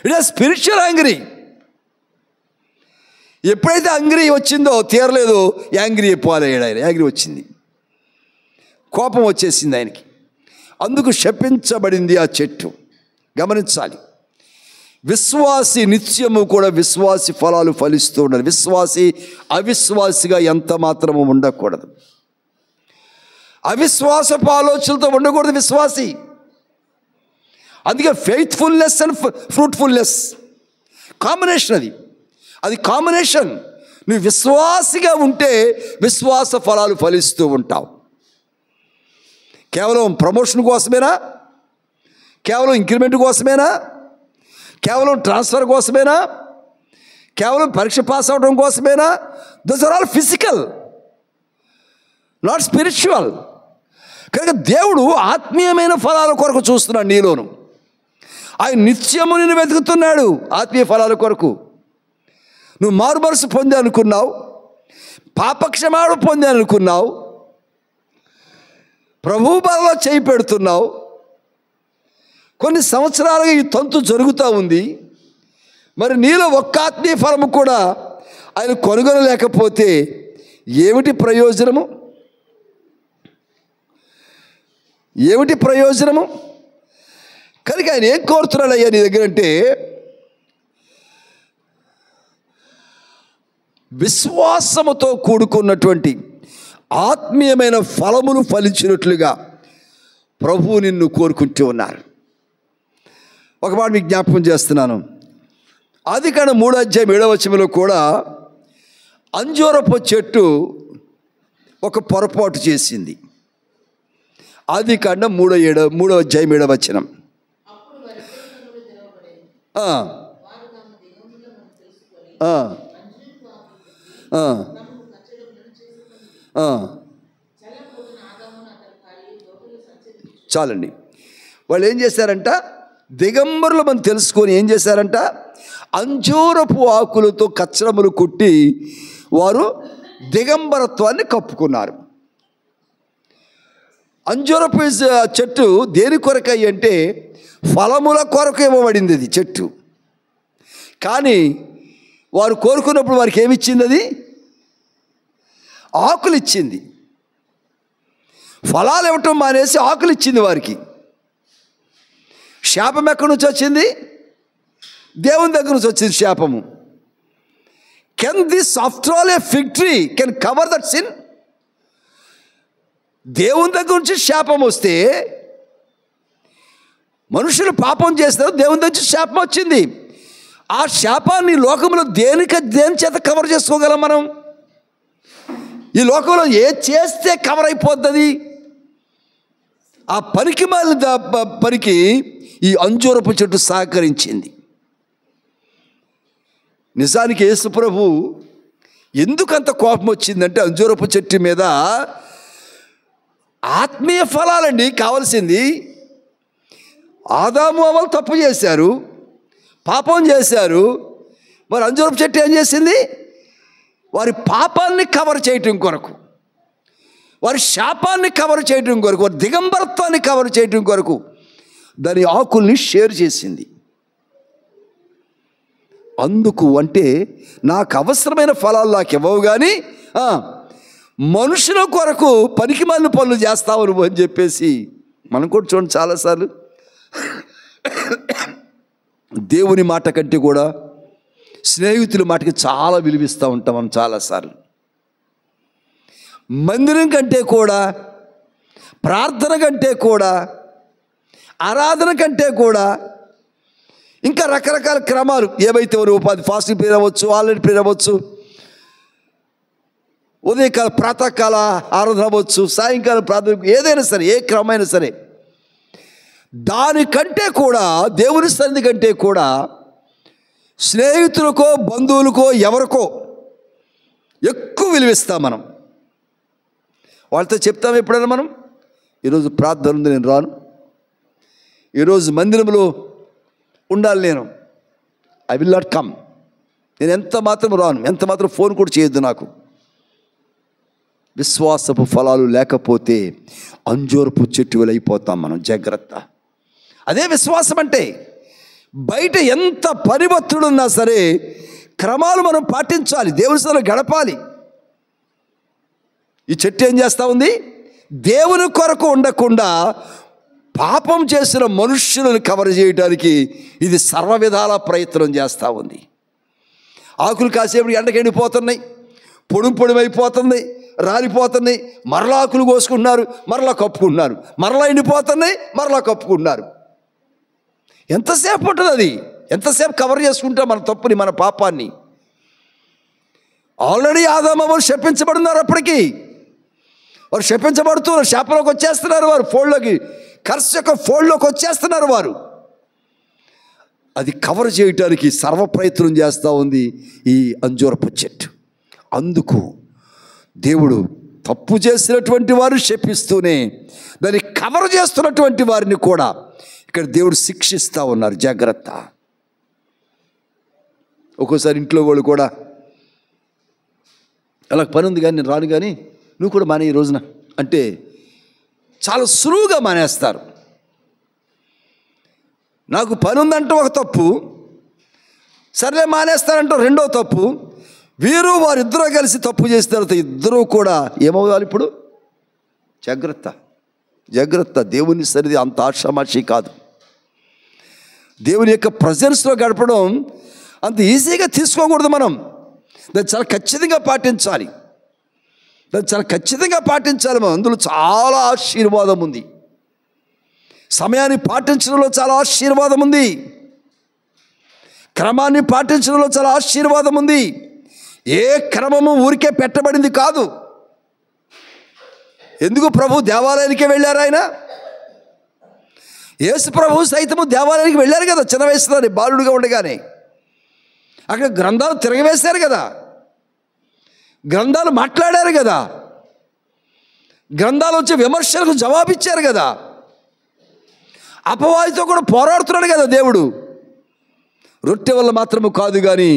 it is spiritual hungry. ఎప్పుడైతే యాంగ్రీ వచ్చిందో తీరలేదు, యాంగ్రీ అయిపోయాడు ఆయన. యాంగ్రీ వచ్చింది, కోపం వచ్చేసింది ఆయనకి. అందుకు శపించబడింది ఆ చెట్టు. గమనించాలి, విశ్వాసి నిత్యము కూడా విశ్వాసి ఫలాలు ఫలిస్తూ ఉండాలి. విశ్వాసి అవిశ్వాసిగా ఎంత మాత్రము ఉండకూడదు. అవిశ్వాసపు ఆలోచనలతో ఉండకూడదు విశ్వాసి. అందుకే ఫెయిత్ఫుల్నెస్ అండ్ ఫ్రూట్ఫుల్నెస్ కాంబినేషన్, అది కాంబినేషన్. నువ్వు విశ్వాసిగా ఉంటే విశ్వాస ఫలాలు ఫలిస్తూ ఉంటావు. కేవలం ప్రమోషన్ కోసమేనా? కేవలం ఇంక్రిమెంట్ కోసమేనా? కేవలం ట్రాన్స్ఫర్ కోసమేనా? కేవలం పరీక్ష పాస్ అవడం కోసమేనా? Those are all physical, not spiritual. కనుక దేవుడు ఆత్మీయమైన ఫలాల కొరకు చూస్తున్నాడు నీలోను. ఆయన నిత్యము నిన్ను వెతుకుతున్నాడు ఆత్మీయ ఫలాల కొరకు. నువ్వు మారుమనసు పొంది అనుకున్నావు, పాపక్షమాపణ పొంది అనుకున్నావు, ప్రభువు బలలో చేయి పెడుతున్నావు. కొన్ని సంవత్సరాలుగా ఈ తంతు జరుగుతూ ఉంది. మరి నీలో ఒక్క ఆత్మీయ ఫలము కూడా ఆయన కనుగొనలేకపోతే ఏమిటి ప్రయోజనము? ఏమిటి ప్రయోజనము? కనుక ఆయన ఏం కోరుతున్నాడు అయ్యా నీ దగ్గర అంటే, విశ్వాసముతో కూడుకున్నటువంటి ఆత్మీయమైన ఫలములు ఫలించినట్లుగా ప్రభువు నిన్ను కోరుకుంటూ ఉన్నారు. ఒక మాట మీకు జ్ఞాపకం చేస్తున్నాను. ఆదికాండం 3:7 కూడా అంజూరపు చెట్టు ఒక పొరపాటు చేసింది. ఆదికాండం 3:7. చాలండి. వాళ్ళు ఏం చేశారంట? దిగంబరులు మనం తెలుసుకొని ఏం చేశారంట? అంజూరపు ఆకులతో కచ్చరములు కుట్టి వారు దిగంబరత్వాన్ని కప్పుకున్నారు. అంజూరపు చెట్టు దేని కొరకై అంటే ఫలముల కొరకు ఇవ్వబడింది అది చెట్టు. కానీ వారు కోరుకున్నప్పుడు వారికి ఏమిచ్చింది? అది ఆకులు ఇచ్చింది. ఫలాలు ఇవ్వటం మానేసి ఆకులు ఇచ్చింది వారికి. శాపం ఎక్కడి నుంచి వచ్చింది? దేవుని దగ్గర నుంచి వచ్చింది శాపము. Can this after all A fig tree can cover that sin? దేవుని దగ్గర నుంచి శాపం వస్తే, మనుషులు పాపం చేస్తారు, దేవుని దగ్గర నుంచి శాపం వచ్చింది. ఆ శాపాన్ని లోకంలో దేని చేత కవర్ చేసుకోగలం మనం? ఈ లోకంలో ఏ చేస్తే కవర్ అయిపోతుంది? ఆ పనికి మాలిన పనికి ఈ అంజూరపు చెట్టు సహకరించింది. నిజానికి యేసు ప్రభు ఎందుకంత కోపం వచ్చిందంటే అంజూరపు చెట్టు మీద ఆత్మీయ ఫలాలండి కావలసింది. ఆదాము అవ్వలు తప్పు చేశారు, పాపం చేశారు. మరి అంజూరపు చెట్టు ఏం చేసింది? వారి పాపాన్ని కవర్ చేయటం కొరకు, వారి శాపాన్ని కవర్ చేయటం కొరకు, వారి దిగంబరత్వాన్ని కవర్ చేయటం కొరకు దాని ఆకుల్ని షేర్ చేసింది. అందుకు అంటే నాకు అవసరమైన ఫలాలు నాకు ఇవ్వవు, కానీ మనుషుల కొరకు పనికిమాలిన పనులు చేస్తావు నువ్వు అని చెప్పేసి మనం కూడా చూడండి చాలాసార్లు దేవుని మాట కంటే కూడా స్నేహితుల మాటకి చాలా విలువిస్తూ ఉంటాం మనం చాలాసార్లు. మందిరం కంటే కూడా, ప్రార్థన కంటే కూడా, ఆరాధన కంటే కూడా, ఇంకా రకరకాల క్రమాలు ఏవైతే ఉపాధి ఫాస్టింగ్ పీరియడ్ అవ్వచ్చు, ఆన్లైన్ పీరియడ్ అవ్వచ్చు, ఉదయకాల ప్రాతకాల ఆరాధన అవ్వచ్చు, సాయంకాలం ప్రార్థన, ఏదైనా సరే, ఏ క్రమైనా సరే, దానికంటే కూడా దేవుని సన్నిధి కంటే కూడా స్నేహితులకో బంధువులకో ఎవరికో ఎక్కువ విలువిస్తాం మనం. వాళ్ళతో చెప్తాం ఎప్పుడైనా మనం, ఈరోజు ప్రార్థన ఉంది నేను రాను, ఈరోజు మందిరంలో ఉండాలి నేను, ఐ విల్ నాట్ కమ్, నేను ఎంత మాత్రం రాను, ఎంత మాత్రం ఫోన్ కూడా చేయొద్దు నాకు. విశ్వాసపు ఫలాలు లేకపోతే అంజూరపు చెట్టు వెళ్ళిపోతాం మనం. జాగ్రత్త. అదే విశ్వాసం అంటే. బయట ఎంత పరివర్తుడున్నా సరే క్రమాలు మనం పాటించాలి, దేవుని సన్నిధిలో గడపాలి. ఈ చెట్టు ఏం చేస్తూ ఉంది? దేవుని కొరకు ఉండకుండా పాపం చేసిన మనుష్యులను కవర్ చేయడానికి ఇది సర్వ విధాల ప్రయత్నం చేస్తూ ఉంది. ఆకులు కాసేపుడు ఎండకి ఎండిపోతున్నాయి, పొడుమైపోతుంది, రాలిపోతున్నాయి, మరలా ఆకులు కోసుకుంటున్నారు, మరలా కప్పుకుంటున్నారు, మరలా ఎండిపోతున్నాయి, మరలా కప్పుకుంటున్నారు. ఎంతసేపు ఉంటుంది అది? ఎంతసేపు కవర్ చేసుకుంటాం మన తప్పుని, మన పాపాన్ని? ఆల్రెడీ ఆదామవ్వలు శపించబడున్నారు. అప్పటికి వారు శపించబడుతున్నారు, శాపంలోకి వచ్చేస్తున్నారు, వారు ఫోల్డ్లోకి, కర్స్ యొక్క ఫోల్డ్లోకి వచ్చేస్తున్నారు వారు. అది కవర్ చేయటానికి సర్వ ప్రయత్నం చేస్తూ ఉంది ఈ అంజూరపు చెట్టు. అందుకు దేవుడు తప్పు చేసినటువంటి వారు శపిస్తూనే దాన్ని కవర్ చేస్తున్నటువంటి వారిని కూడా ఇక్కడ దేవుడు శిక్షిస్తూ ఉన్నారు. జాగ్రత్త. ఒక్కోసారి ఇంట్లో వాళ్ళు కూడా అలా పని ఉంది కానీ నేను రాను కానీ నువ్వు కూడా మానే ఈ రోజున అంటే చాలా సులువుగా మానేస్తారు. నాకు పని ఉందంటే ఒక తప్పు, సర్లే మానేస్తారంటే రెండో తప్పు. వీరు వారిద్దరూ కలిసి తప్పు చేసిన తర్వాత ఇద్దరూ కూడా ఏమవ్వాలి? ఇప్పుడు జాగ్రత్త, జాగ్రత్త. దేవుని సరిది అంత ఆషామాషి కాదు. దేవుని యొక్క ప్రజెన్స్లో గడపడం అంత ఈజీగా తీసుకోకూడదు. మనం దాన్ని చాలా ఖచ్చితంగా పాటించాలి, మనం. అందులో చాలా ఆశీర్వాదం ఉంది. సమయాన్ని పాటించడంలో చాలా ఆశీర్వాదం ఉంది. క్రమాన్ని పాటించడంలో చాలా ఆశీర్వాదం ఉంది. ఏ క్రమము ఊరికే పెట్టబడింది కాదు. ఎందుకు ప్రభు దేవాలయానికే వెళ్ళారు? ఆయన యేసు ప్రభు సైతము దేవాలయానికి వెళ్ళారు కదా, చిన్న వయసులోనే, బాలుడుగా ఉండగానే. అక్కడ గ్రంథాలు తిరగవేశారు కదా, గ్రంథాలు మాట్లాడారు కదా, గ్రంథాలు వచ్చి విమర్శలకు జవాబిచ్చారు కదా, అపవాదితో కూడా పోరాడుతున్నాడు కదా దేవుడు. రొట్టె వల్ల మాత్రము కాదు కానీ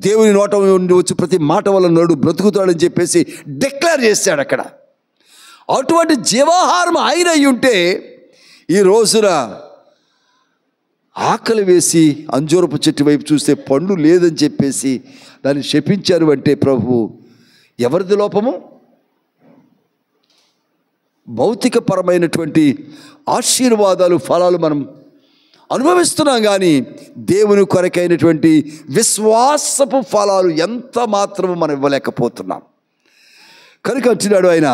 దేవుని నోట నుండి వచ్చి ప్రతి మాట వల్ల నోడు బ్రతుకుతాడని చెప్పేసి డిక్లేర్ చేశాడు అక్కడ. అటువంటి జీవాహారం ఆయన అయి ఉంటే ఈ రోజున ఆకలి వేసి అంజూరపు చెట్టు వైపు చూస్తే పండు లేదని చెప్పేసి దాన్ని శపించారు అంటే ప్రభు ఎవరిది లోపము? భౌతికపరమైనటువంటి ఆశీర్వాదాలు, ఫలాలు మనం అనుభవిస్తున్నాం కానీ దేవుని కొరకైనటువంటి విశ్వాసపు ఫలాలు ఎంత మాత్రము మనం ఇవ్వలేకపోతున్నాం. కనుక అంటున్నాడు ఆయన,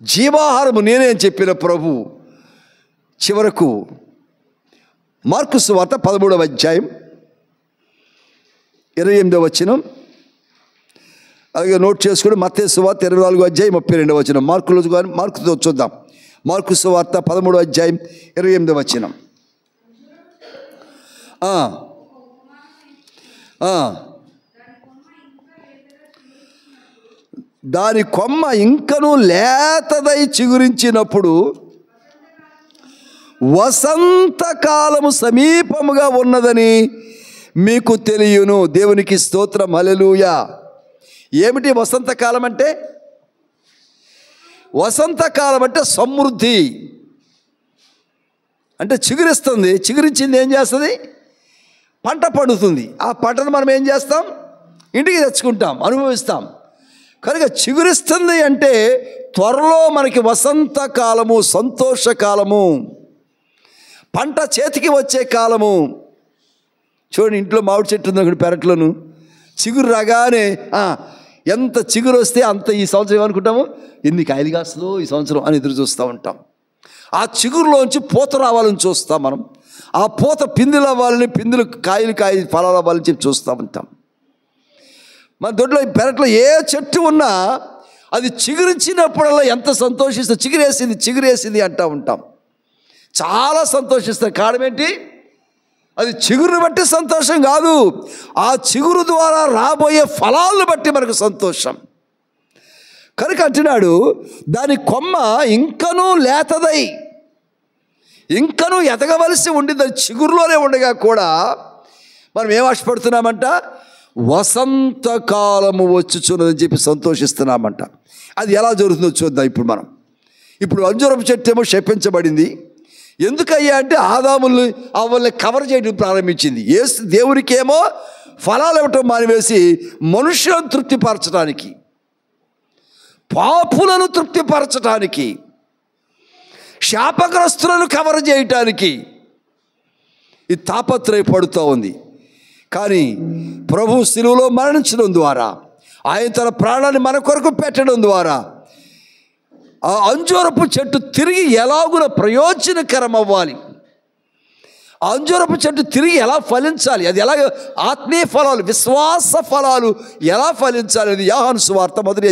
జీవాహారము నేనే అని చెప్పిన ప్రభు చివరకు మార్కు సువార్త 13వ అధ్యాయం 28వ వచనం, అలాగే నోట్ చేసుకుని మత్తయి సువార్త 24వ అధ్యాయం 32వ వచనం. మార్కుతో చూద్దాం. మార్కు సువార్త 13వ అధ్యాయం 28వ వచనం. దాని కొమ్మ ఇంకను లేతదై చిగురించినప్పుడు వసంతకాలము సమీపముగా ఉన్నదని మీకు తెలియను. దేవునికి స్తోత్రం, హల్లెలూయా. ఏమిటి వసంతకాలం అంటే? వసంతకాలం అంటే సమృద్ధి, అంటే చిగురిస్తుంది. చిగురించింది ఏం చేస్తుంది? పంట పండుతుంది. ఆ పంటను మనం ఏం చేస్తాం? ఇంటికి తెచ్చుకుంటాం, అనుభవిస్తాం. కనుక చిగురిస్తుంది అంటే త్వరలో మనకి వసంతకాలము, సంతోషకాలము, పంట చేతికి వచ్చే కాలము. చూడండి, ఇంట్లో మామిడి చెట్టు ఉంది అక్కడ పెరట్లోను, చిగురు రాగానే ఎంత చిగురు వస్తే అంత ఈ సంవత్సరం ఏమనుకుంటాము, ఎన్ని కాయలు కాస్తుందో ఈ సంవత్సరం అని ఎదురు చూస్తూ ఉంటాం. ఆ చిగురులోంచి పూత రావాలని చూస్తాం మనం. ఆ పూత పిందులు అవ్వాలని, పిందులు కాయలు ఫలాలు అవ్వాలని చెప్పి చూస్తూ ఉంటాం. మన దొడ్లో పెరట్లో ఏ చెట్టు ఉన్నా అది చిగురించినప్పుడల్లా ఎంత సంతోషిస్తా, చిగురేసింది అంటూ ఉంటాం. చాలా సంతోషిస్తాం. కారణం ఏంటి? అది చిగురుని బట్టి సంతోషం కాదు, ఆ చిగురు ద్వారా రాబోయే ఫలాలను బట్టి మనకు సంతోషం. కనుక అంటున్నాడు, దాని కొమ్మ ఇంకనూ లేతదై, ఇంకనూ ఎదగవలసి ఉండింది. అది చిగురులోనే ఉండగా కూడా మనం ఏం ఆశపడుతున్నామంట? వసంతకాలము వచ్చుచున్నదని చెప్పి సంతోషిస్తున్నామంట. అది ఎలా జరుగుతుందో చూద్దాం ఇప్పుడు మనం. ఇప్పుడు అంజూరపు చెట్టు ఏమో శపించబడింది, ఎందుకయ్యా అంటే ఆదాముల్ని అవల్ని కవర్ చేయడం ప్రారంభించింది. దేవునికేమో ఫలాలు ఇవ్వటం మానివేసి మనుషులను తృప్తిపరచడానికి, పాపులను తృప్తిపరచడానికి, శాపగ్రస్తులను కవర్ చేయటానికి ఈ తాపత్రయపడుతూ ఉంది. కానీ ప్రభు శిలువలో మరణించడం ద్వారా, ఆయన తన ప్రాణాన్ని మన కొరకు పెట్టడం ద్వారా ఆ అంజూరపు చెట్టు తిరిగి ఎలాగున ప్రయోజనకరం అవ్వాలి, ఆ అంజూరపు చెట్టు తిరిగి ఎలా ఫలించాలి, అది ఎలా ఆత్మీయ ఫలాలు, విశ్వాస ఫలాలు ఎలా ఫలించాలి అది యోహాను సువార్త మొదటి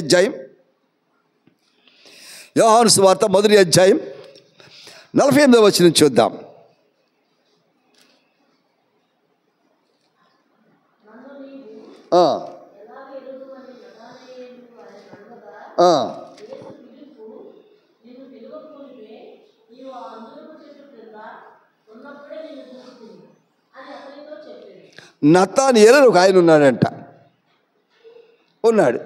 అధ్యాయం 48వ వచనం చూద్దాం. నతానియేలు ఒక ఆయన ఉన్నాడు.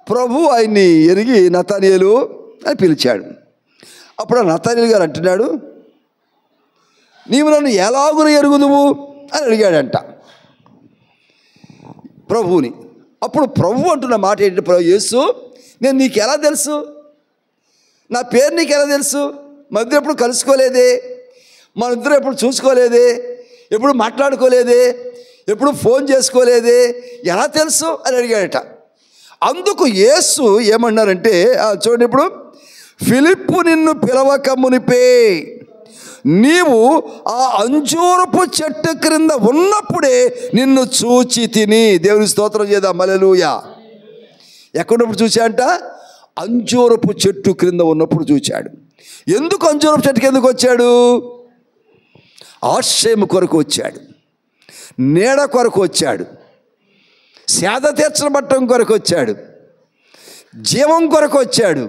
ప్రభు ఆయన్ని ఎరిగి నతానియేలు అని పిలిచాడు. అప్పుడు ఆ నతానియేలు గారు అంటున్నాడు, నీవు నన్ను ఎలాగున ఎరుగుదువు అని అడిగాడంట ప్రభువుని. అప్పుడు ప్రభు అంటున్న మాట ఏంటి, యేసు నేను నీకు ఎలా తెలుసు, నా పేరు నీకు ఎలా తెలుసు, మన ఇద్దరు ఎప్పుడు కలుసుకోలేదే, మన ఇద్దరు ఎప్పుడు చూసుకోలేదే, ఎప్పుడు మాట్లాడుకోలేదే, ఎప్పుడు ఫోన్ చేసుకోలేదే, ఎలా తెలుసు అని అడిగాడట. అందుకు యేసు ఏమన్నారంటే చూడండి, ఇప్పుడు ఫిలిప్పు నిన్ను పిలవక మునిపే నీవు ఆ అంజూరపు చెట్టు క్రింద ఉన్నప్పుడే నిన్ను చూచి తిని. దేవుని స్తోత్రం చేద్దాం, హల్లెలూయా. ఎక్కడున్నప్పుడు చూశాడంట? అంజూరపు చెట్టు క్రింద ఉన్నప్పుడు చూశాడు. ఎందుకు అంజూరపు చెట్టుకి ఎందుకు వచ్చాడు? ఆశ్రయం కొరకు వచ్చాడు, నీడ కొరకు వచ్చాడు, సేద తీర్చబట్టం కొరకు వచ్చాడు, జీవం కొరకు వచ్చాడు,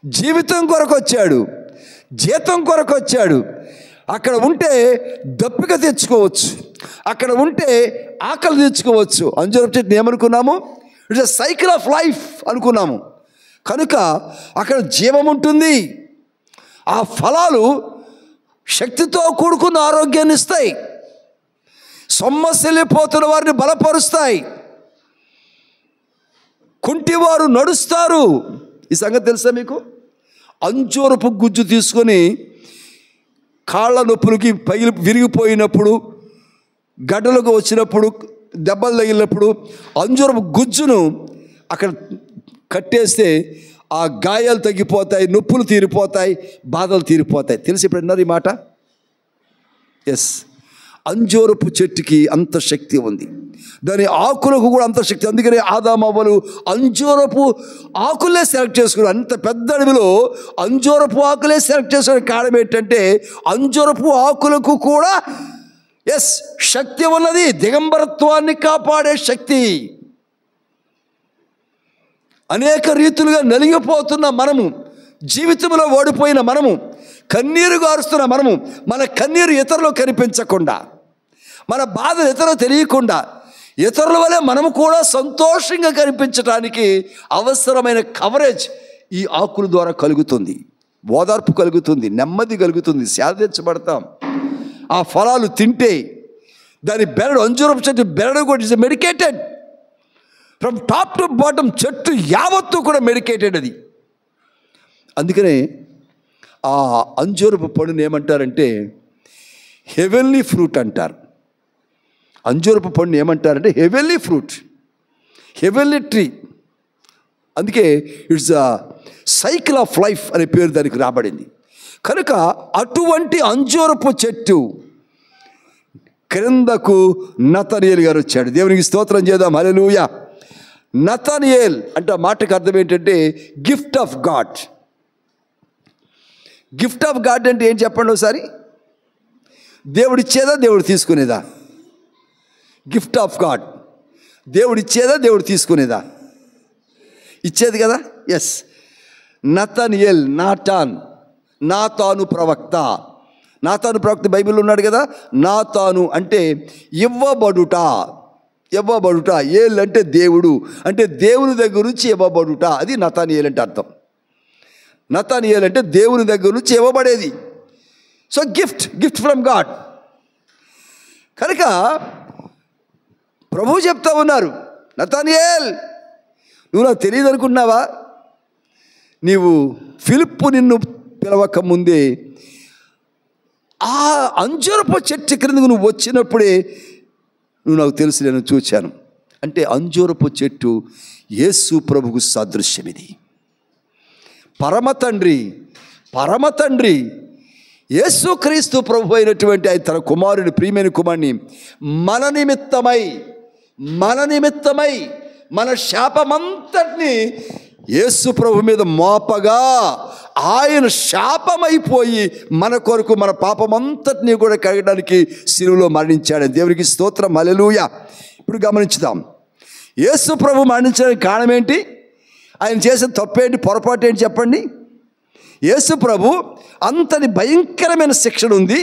జీవితం కొరకు వచ్చాడు, జీతం కొరకు వచ్చాడు. అక్కడ ఉంటే దప్పిక తెచ్చుకోవచ్చు, అక్కడ ఉంటే ఆకలి తెచ్చుకోవచ్చు. అంజూరపు చెట్టుని ఏమనుకున్నాము? It's a cycle of life అనుకున్నాము. కనుక అక్కడ జీవం ఉంటుంది, ఆ ఫలాలు శక్తితో కూడుకున్న ఆరోగ్యాన్ని ఇస్తాయి, సొమ్మసిల్లిపోతున్న వారిని బలపరుస్తాయి, కుంటివారు నడుస్తారు. ఈ సంగతి తెలుసా మీకు? అంజూరపు గుజ్జు తీసుకొని కాళ్ళ నొప్పులకి విరిగిపోయినప్పుడు, గడ్డలకు వచ్చినప్పుడు, దెబ్బలు తగిలినప్పుడు అంజూరపు గుజ్జును అక్కడ కట్టేస్తే ఆ గాయాలు తగ్గిపోతాయి, నొప్పులు తీరిపోతాయి, బాధలు తీరిపోతాయి. తెలిసి ఇప్పుడు అన్నారు ఈ మాట. ఎస్, అంజూరపు చెట్టుకి అంత శక్తి ఉంది, దాని ఆకులకు కూడా అంత శక్తి. అందుకనే ఆదామవ్వలు అంజూరపు ఆకులే సెలెక్ట్ చేసుకున్నారు. అంత పెద్ద అడవిలో అంజూరపు ఆకులే సెలెక్ట్ చేసుకునే కారణం ఏంటంటే అంజూరపు ఆకులకు కూడా ఎస్ శక్తి ఉన్నది, దిగంబరత్వాన్ని కాపాడే శక్తి. అనేక రీతులుగా నలిగిపోతున్న మనము, జీవితంలో ఓడిపోయిన మనము, కన్నీరు గారుస్తున్న మనము, మన కన్నీరు ఇతరులకు కనిపించకుండా, మన బాధ ఇతరులకు తెలియకుండా, ఇతరుల వలె మనము కూడా సంతోషంగా కనిపించడానికి అవసరమైన కవరేజ్ ఈ ఆకుల ద్వారా కలుగుతుంది. ఓదార్పు కలుగుతుంది, నెమ్మది కలుగుతుంది, సాధించబడతాం. ఆ ఫలాలు తింటే దాని బెరడు, అంజూరపు చెట్టు బెరడు కూడా is medicated from top to bottom. చెట్టు యావత్తు కూడా మెడికేటెడ్ అది. అందుకనే ఆ అంజూరపు పండుని ఏమంటారంటే హెవెన్లీ ఫ్రూట్ అంటారు. అంజూరపు పండుని ఏమంటారంటే హెవెన్లీ ఫ్రూట్, హెవెన్లీ ట్రీ. అందుకే it's a cycle of life అనే పేరు దానికి రాబడింది. కనుక అటువంటి అంజూరపు చెట్టు క్రిందకు నతనయేలు గారు వచ్చాడు. దేవునికి స్తోత్రం చేద్దాం, హల్లెలూయా. నతనయేల్ అంటే ఆ మాటకు అర్థం ఏంటంటే gift of God. Gift of God అంటే ఏం చెప్పండి ఒకసారి? దేవుడిచ్చేదా, దేవుడు తీసుకునేదా? గిఫ్ట్ ఆఫ్ గాడ్, దేవుడిచ్చేదా, దేవుడు తీసుకునేదా? ఇచ్చేది కదా. ఎస్, నతనయేల్, నాతాను ప్రవక్త. నాతాను ప్రవక్త బైబిల్లో ఉన్నాడు కదా. నాతాను అంటే ఇవ్వబడుట, ఏల్ అంటే దేవుడు, అంటే దేవుని దగ్గర నుంచి ఇవ్వబడుట, అది నతనయేల్ అంటే అర్థం. నతనయేల్ అంటే దేవుని దగ్గర నుంచి ఇవ్వబడేది. So gift from God. కనుక ప్రభువు చెప్తా ఉన్నారు, నతానియేల్, నువ్వు నాకు తెలియదు అనుకున్నావా? నీవు ఫిలిప్పు నిన్ను పిలవక ముందే ఆ అంజూరపు చెట్టు క్రిందకు నువ్వు వచ్చినప్పుడే నువ్వు నాకు తెలుసు, నేను చూశాను. అంటే అంజూరపు చెట్టు యేసు ప్రభుకు సాదృశ్యం. ఇది పరమ తండ్రి యేసుక్రీస్తు ప్రభు అయినటువంటి ఆయన తన కుమారుని, ప్రియమైన కుమారుని మన నిమిత్తమై మన శాపమంతటిని యేసు ప్రభు మీద మోపగా ఆయన శాపమైపోయి మన కొరకు మన పాపమంతటిని కూడా కడగడానికి శిలువలో మరణించాడు. దేవునికి స్తోత్రం, హల్లెలూయా. ఇప్పుడు గమనించుదాం, యేసు ప్రభు మరణించడానికి కారణం ఏంటి? ఆయన చేసిన తప్పేంటి, పొరపాటు ఏంటి చెప్పండి. యేసు ప్రభు అంతటి భయంకరమైన శిక్షణ ఉంది,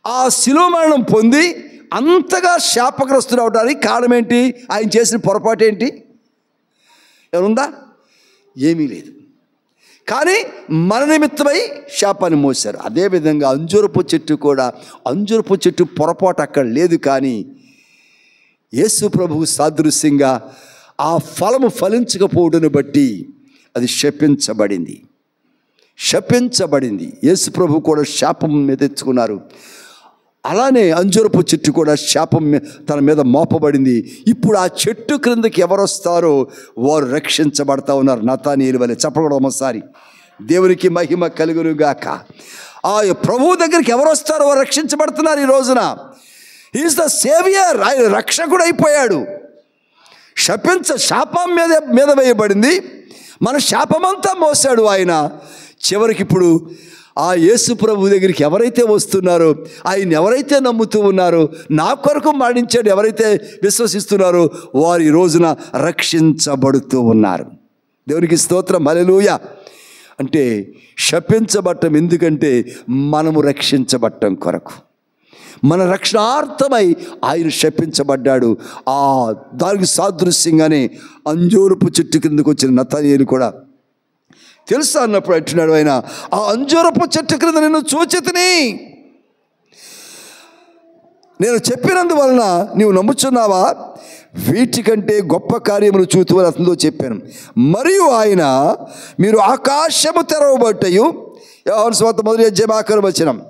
ఆ శిలువ మరణం పొంది అంతగా శాపగ్రస్తుడు అవడానికి కారణం ఏంటి? ఆయన చేసిన పొరపాటు ఏంటి? ఏముందా? ఏమీ లేదు. కానీ మన నిమిత్తమై శాపాన్ని మోశారు. అదేవిధంగా అంజూరపు చెట్టు పొరపాటు అక్కడ లేదు. కానీ యేసు ప్రభువు సాదృశ్యంగా ఆ ఫలము ఫలించకపోవడాన్ని బట్టి అది శపించబడింది. యేసు ప్రభు కూడా శాపం మీద తెచ్చుకున్నారు. అలానే అంజూరపు చెట్టు కూడా శాపం తన మీద మోపబడింది. ఇప్పుడు ఆ చెట్టు క్రిందకి ఎవరు వస్తారో వారు రక్షించబడతా ఉన్నారు. నతానియేలు వలె చెప్పకూడదు ఒకసారి. దేవునికి మహిమ కలుగును గాక. ఆ ప్రభువు దగ్గరికి ఎవరు వస్తారో వారు రక్షించబడుతున్నారు. ఈ రోజున ఈజ్ ద సేవియర్. ఆయన రక్షకుడు అయిపోయాడు. శాపం మీద వేయబడింది, మన శాపమంతా మోసాడు ఆయన. చివరికి ఇప్పుడు ఆ యేసు ప్రభు దగ్గరికి ఎవరైతే వస్తున్నారో, ఆయన ఎవరైతే నమ్ముతూ ఉన్నారో, నా కొరకు మరణించాడు ఎవరైతే విశ్వసిస్తున్నారో వారు ఈ రోజున రక్షించబడుతూ ఉన్నారు. దేవునికి స్తోత్రం, హల్లెలూయా. అంటే శపించబట్టం ఎందుకంటే మనము రక్షించబట్టం కొరకు, మన రక్షణార్థమై ఆయన శపించబడ్డాడు. దానికి సాదృశ్యంగానే అంజూరపు చెట్టు కిందకు వచ్చిన నతానియేలు కూడా తెలుసా అన్నప్పుడు అంటున్నాడు ఆయన, ఆ అంజూరపు చెట్టు క్రింద నిన్ను చూచితిని, నేను చెప్పినందువలన నీవు నమ్ముచున్నావా? వీటికంటే గొప్ప కార్యములు చూతువని అతనితో చెప్పాను. మరియు ఆయన, మీరు ఆకాశము తెరవబట్టయు, యోహాను సువార్త 1:8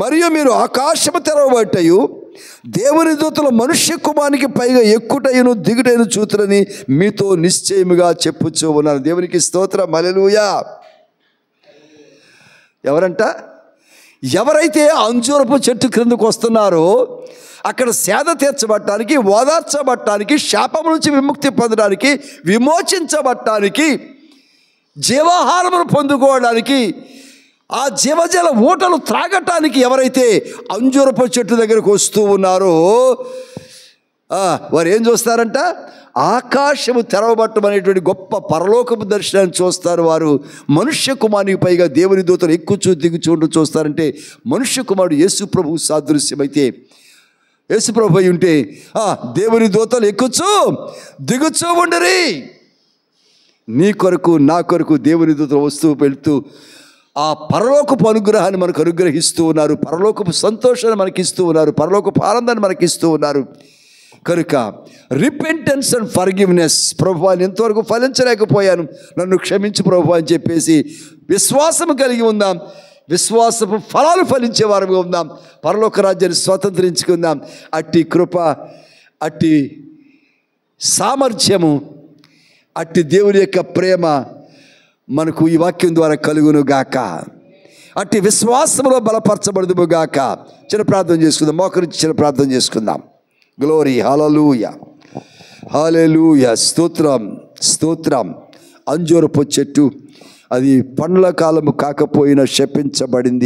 మరియు మీరు ఆకాశము తెరవబట్టయు దేవుని దూతలు మనుష్య కుమారునికి పైగా ఎక్కుటయును దిగుటయును చూతులని మీతో నిశ్చయముగా చెప్పుచూ ఉన్నాను. దేవునికి స్తోత్రం, హల్లెలూయా. ఎవరైతే అంజూరపు చెట్టు క్రిందకు వస్తున్నారో అక్కడ సేద తీర్చబడటానికి, ఓదార్చబడటానికి, శాపం నుంచి విముక్తి పొందడానికి, విమోచించబడటానికి, జీవాహారమును పొందుకోవడానికి, ఆ జీవజల ఊటలు త్రాగటానికి ఎవరైతే అంజూరపు చెట్టు దగ్గరకు వస్తూ ఉన్నారో వారు ఏం చూస్తారంట? ఆకాశము తెరవబట్టం అనేటువంటి గొప్ప పరలోకపు దర్శనాన్ని చూస్తారు. వారు మనుష్య కుమారునికి పైగా దేవుని దూతలు ఎక్కుచూ దిగుచూ చూస్తారంటే మనుష్య కుమారుడు యేసు ప్రభువు సాదృశ్యమైతే, యేసు ప్రభు అయి ఉంటే దేవుని దూతలు ఎక్కుచూ దిగుచూ ఉండరి. నీ కొరకు నా కొరకు దేవుని దూతలు వస్తూ వెళ్తూ ఆ పరలోకపు అనుగ్రహాన్ని మనకు అనుగ్రహిస్తూ ఉన్నారు, పరలోకపు సంతోషాన్ని మనకిస్తూ ఉన్నారు, పరలోకపు ఆనందాన్ని మనకిస్తూ ఉన్నారు. కనుక రిపెంటెన్స్ అండ్ ఫర్గివ్నెస్, ప్రభువా ఎంతవరకు ఫలించలేకపోయాను, నన్ను క్షమించు ప్రభువా అని చెప్పేసి విశ్వాసము కలిగి ఉందాం. విశ్వాసపు ఫలాలు ఫలించే వారుగా ఉందాం. పరలోక రాజ్యాన్ని స్వతంత్రించుకుందాం. అట్టి కృప, అట్టి సామర్థ్యము, అట్టి దేవుని యొక్క ప్రేమ మనకు ఈ వాక్యం ద్వారా కలుగును గాక. అట్టి విశ్వాసములో బలపరచబడుదుము గాక. చిన్న ప్రార్థన చేసుకుందాం. మోకరించి చిన్న ప్రార్థన చేసుకుందాం. గ్లోరీ, హల్లెలూయా, హల్లెలూయా. స్తోత్రం. అంజూరపు చెట్టు అది పండ్ల కాలము కాకపోయినా శపించబడింది.